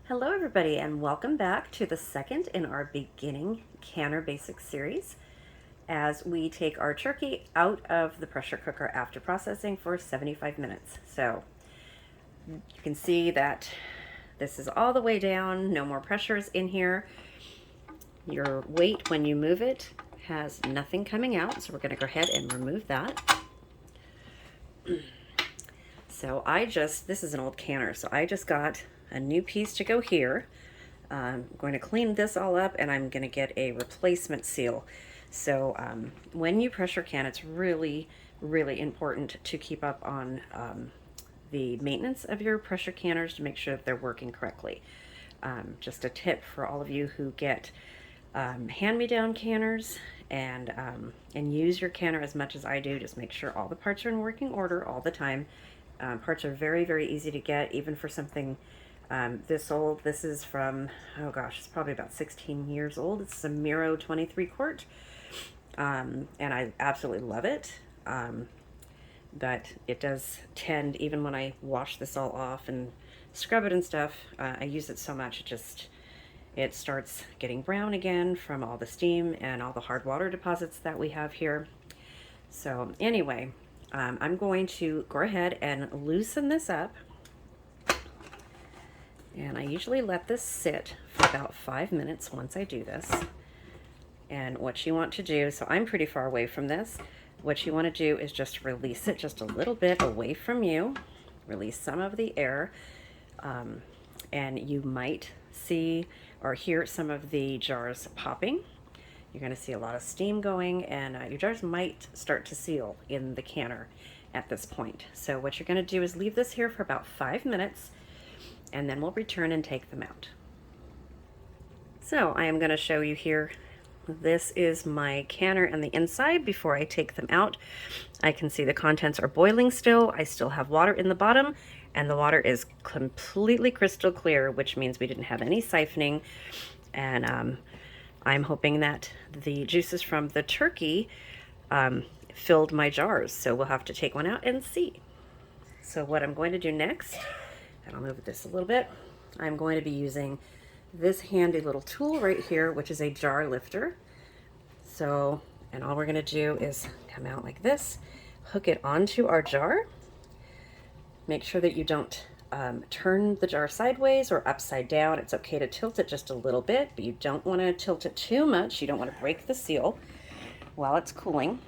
Hello everybody and welcome back to the second in our beginning canner basics series as we take our turkey out of the pressure cooker after processing for 75 minutes. So you can see that this is all the way down, no more pressures in here. Your weight when you move it has nothing coming out, so we're going to go ahead and remove that. So this is an old canner, so I just got a new piece to go here. I'm going to clean this all up and I'm going to get a replacement seal. So when you pressure can, it's really, really important to keep up on the maintenance of your pressure canners to make sure that they're working correctly. Just a tip for all of you who get hand-me-down canners and use your canner as much as I do. Just make sure all the parts are in working order all the time. Parts are very, very easy to get, even for something this old. This is from, oh gosh, it's probably about 16 years old. It's a Miro 23 quart, and I absolutely love it. But it does tend, even when I wash this all off and scrub it and stuff, I use it so much, it starts getting brown again from all the steam and all the hard water deposits that we have here. So anyway, I'm going to go ahead and loosen this up. And I usually let this sit for about 5 minutes once I do this. And what you want to do, so I'm pretty far away from this, what you want to do is just release it just a little bit away from you. Release some of the air. And you might see or hear some of the jars popping. You're going to see a lot of steam going, and your jars might start to seal in the canner at this point. So what you're going to do is leave this here for about 5 minutes, and then we'll return and take them out. So I am going to show you here. This is my canner on the inside before I take them out. I can see the contents are boiling still. I still have water in the bottom, and the water is completely crystal clear, which means we didn't have any siphoning. And I'm hoping that the juices from the turkey filled my jars. So we'll have to take one out and see. So what I'm going to do next, and I'll move this a little bit, I'm going to be using this handy little tool right here, which is a jar lifter. So, and all we're going to do is come out like this, hook it onto our jar. Make sure that you don't turn the jar sideways or upside down. It's okay to tilt it just a little bit, but you don't want to tilt it too much. You don't want to break the seal while it's cooling.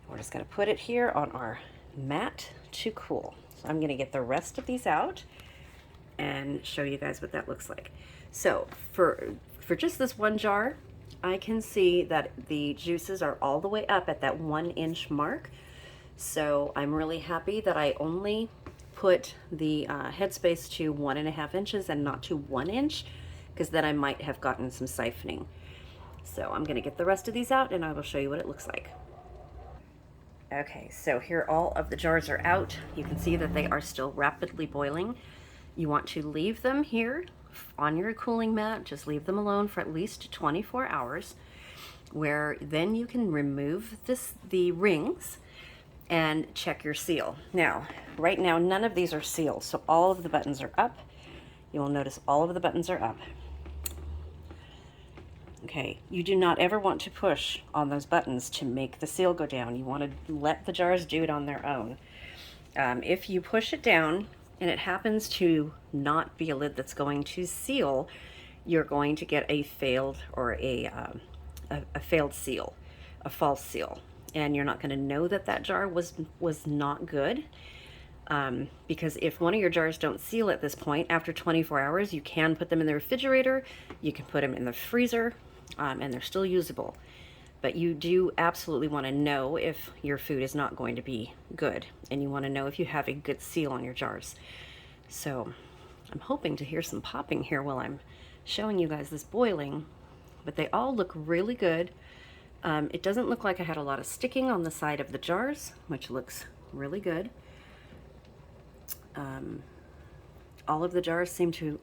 We're just going to put it here on our mat to cool. So I'm going to get the rest of these out and show you guys what that looks like. So for just this one jar, I can see that the juices are all the way up at that 1 inch mark. So I'm really happy that I only put the headspace to 1.5 inches and not to 1 inch, because then I might have gotten some siphoning. So I'm going to get the rest of these out and I will show you what it looks like. Okay, so here all of the jars are out. You can see that they are still rapidly boiling. You want to leave them here on your cooling mat. Just leave them alone for at least 24 hours, where then you can remove the rings and check your seal. Now, right now, none of these are sealed, so all of the buttons are up. You will notice all of the buttons are up. Okay, you do not ever want to push on those buttons to make the seal go down. You want to let the jars do it on their own. If you push it down and it happens to not be a lid that's going to seal, you're going to get a failed or a failed seal, a false seal. And you're not going to know that that jar was not good, because if one of your jars don't seal at this point, after 24 hours, you can put them in the refrigerator, you can put them in the freezer, and they're still usable. But you do absolutely want to know if your food is not going to be good, and you want to know if you have a good seal on your jars. So I'm hoping to hear some popping here while I'm showing you guys this boiling, but they all look really good. It doesn't look like I had a lot of sticking on the side of the jars, which looks really good. All of the jars seem to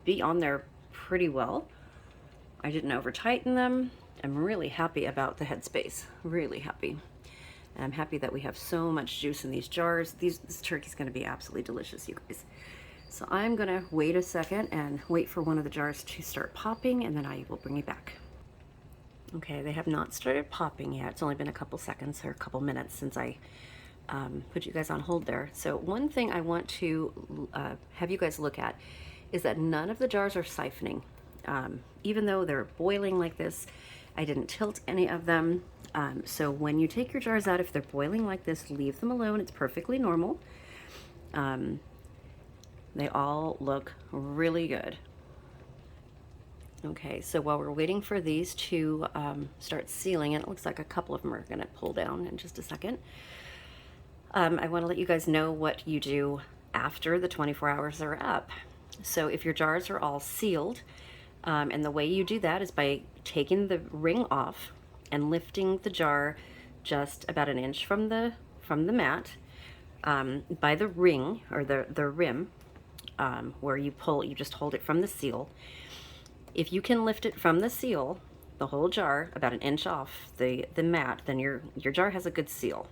be on there pretty well. I didn't over tighten them. I'm really happy about the headspace, really happy. And I'm happy that we have so much juice in these jars. This turkey's going to be absolutely delicious, you guys. So I'm gonna wait a second and wait for one of the jars to start popping, and then I will bring you back. Okay, they have not started popping yet. It's only been a couple seconds or a couple minutes since I put you guys on hold there. So one thing I want to have you guys look at is that none of the jars are siphoning. Even though they're boiling like this, I didn't tilt any of them. So when you take your jars out, if they're boiling like this, leave them alone. It's perfectly normal. They all look really good. Okay, so while we're waiting for these to start sealing, and it looks like a couple of them are gonna pull down in just a second, I wanna let you guys know what you do after the 24 hours are up. So if your jars are all sealed, and the way you do that is by taking the ring off and lifting the jar just about an inch from the mat, by the ring or the rim, where you pull, you just hold it from the seal. If you can lift it from the seal, the whole jar, about an inch off the mat, then your jar has a good seal.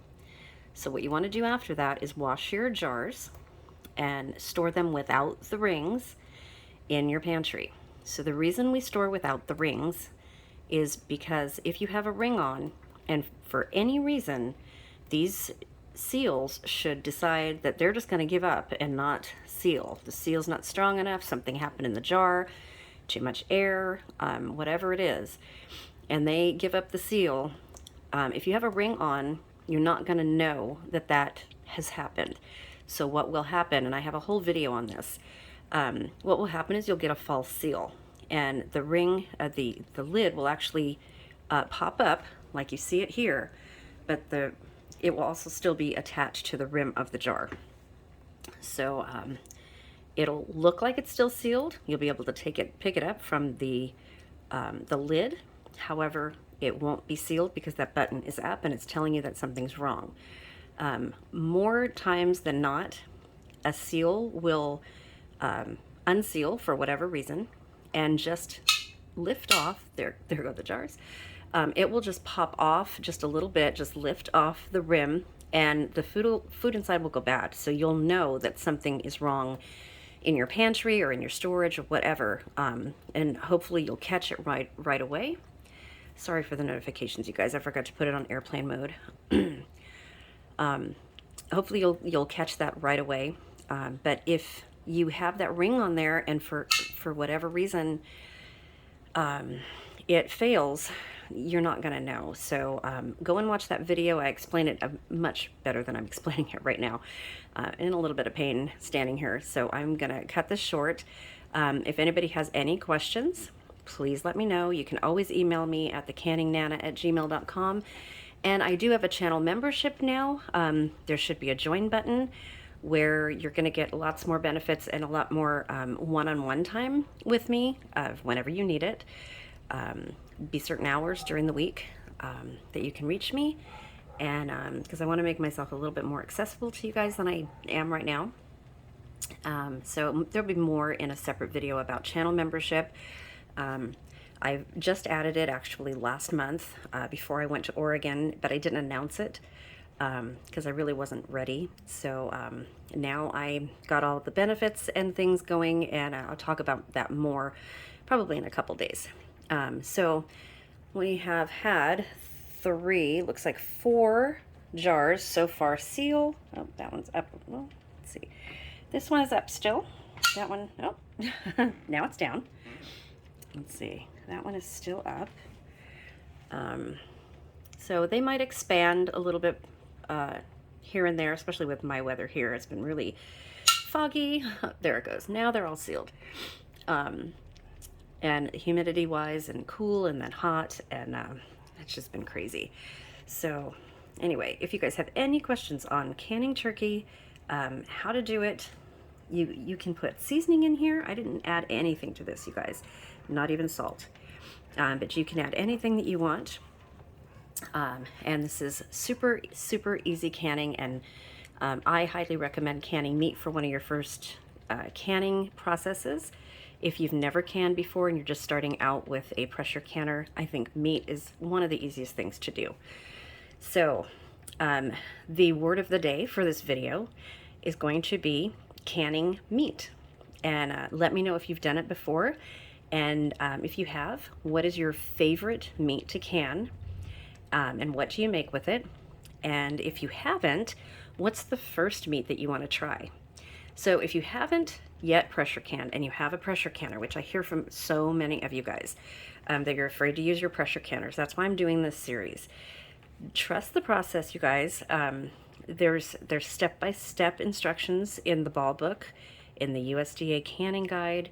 So what you want to do after that is wash your jars and store them without the rings in your pantry. So the reason we store without the rings is because if you have a ring on, and for any reason, these seals should decide that they're just going to give up and not seal. The seal's not strong enough, something happened in the jar, too much air, whatever it is, and they give up the seal. If you have a ring on, you're not going to know that that has happened. So what will happen, and I have a whole video on this, what will happen is you'll get a false seal, and the ring, the lid will actually pop up like you see it here, but it will also still be attached to the rim of the jar. So it'll look like it's still sealed. You'll be able to pick it up from the lid. However, it won't be sealed because that button is up and it's telling you that something's wrong. More times than not, a seal will unseal for whatever reason and just lift off. There go the jars. It will just pop off just a little bit, just lift off the rim, and the food inside will go bad. So you'll know that something is wrong in your pantry or in your storage or whatever, and hopefully you'll catch it right away. Sorry for the notifications, you guys. I forgot to put it on airplane mode. Hopefully you'll catch that right away. But if you have that ring on there and for whatever reason it fails, you're not gonna know. So go and watch that video. I explain it much better than I'm explaining it right now. In a little bit of pain standing here. So I'm gonna cut this short. If anybody has any questions, please let me know. You can always email me at thecanningnana@gmail.com. And I do have a channel membership now. There should be a join button where you're gonna get lots more benefits and a lot more one-on-one time with me whenever you need it. Be certain hours during the week that you can reach me, and because I want to make myself a little bit more accessible to you guys than I am right now. So there'll be more in a separate video about channel membership. I just added it actually last month before I went to Oregon, but I didn't announce it because I really wasn't ready. So now I got all the benefits and things going, and I'll talk about that more probably in a couple days. So we have had 3, looks like 4 jars so far seal. Oh, that one's up. Well, let's see. This one is up still. That one, oh, now it's down. Let's see. That one is still up. So they might expand a little bit here and there, especially with my weather here. It's been really foggy. There it goes. Now they're all sealed. And humidity wise and cool and then hot, and it's just been crazy. So anyway, if you guys have any questions on canning turkey, how to do it, you can put seasoning in here. I didn't add anything to this, you guys, not even salt, but you can add anything that you want. And this is super easy canning, and I highly recommend canning meat for one of your first canning processes. If you've never canned before and you're just starting out with a pressure canner, I think meat is one of the easiest things to do. So the word of the day for this video is going to be canning meat. and let me know if you've done it before. And if you have, what is your favorite meat to can? And what do you make with it? And if you haven't, what's the first meat that you want to try? So if you haven't yet pressure canned and you have a pressure canner, which I hear from so many of you guys, that you're afraid to use your pressure canners. That's why I'm doing this series. Trust the process, you guys. There's step-by-step instructions in the ball book, in the USDA canning guide,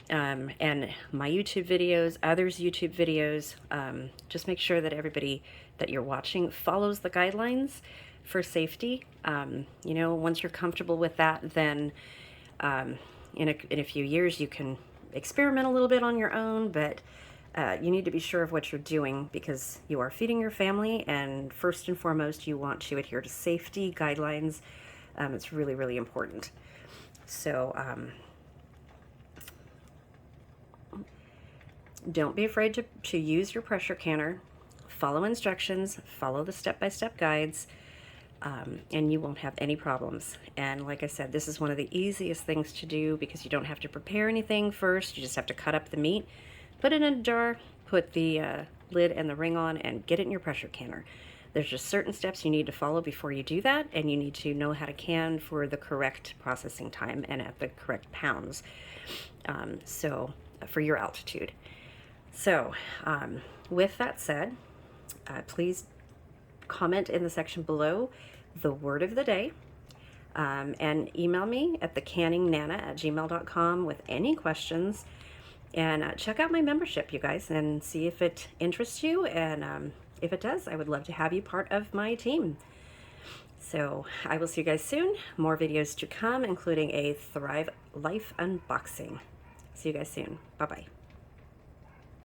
and my YouTube videos, others' YouTube videos. Just make sure that everybody that you're watching follows the guidelines for safety. You know, once you're comfortable with that, then in a few years you can experiment a little bit on your own, but you need to be sure of what you're doing because you are feeding your family, and first and foremost, you want to adhere to safety guidelines. It's really, really important. So don't be afraid to use your pressure canner. Follow instructions, follow the step-by-step guides, and you won't have any problems. And like I said, this is one of the easiest things to do because you don't have to prepare anything first. You just have to cut up the meat, put it in a jar, put the lid and the ring on, and get it in your pressure canner. There's just certain steps you need to follow before you do that, and you need to know how to can for the correct processing time and at the correct pounds, so for your altitude. So with that said, please comment in the section below the word of the day, and email me at thecanningnana@gmail.com with any questions. And check out my membership, you guys, and see if it interests you. And if it does, I would love to have you part of my team. So I will see you guys soon. More videos to come, including a Thrive Life unboxing. See you guys soon. Bye-bye.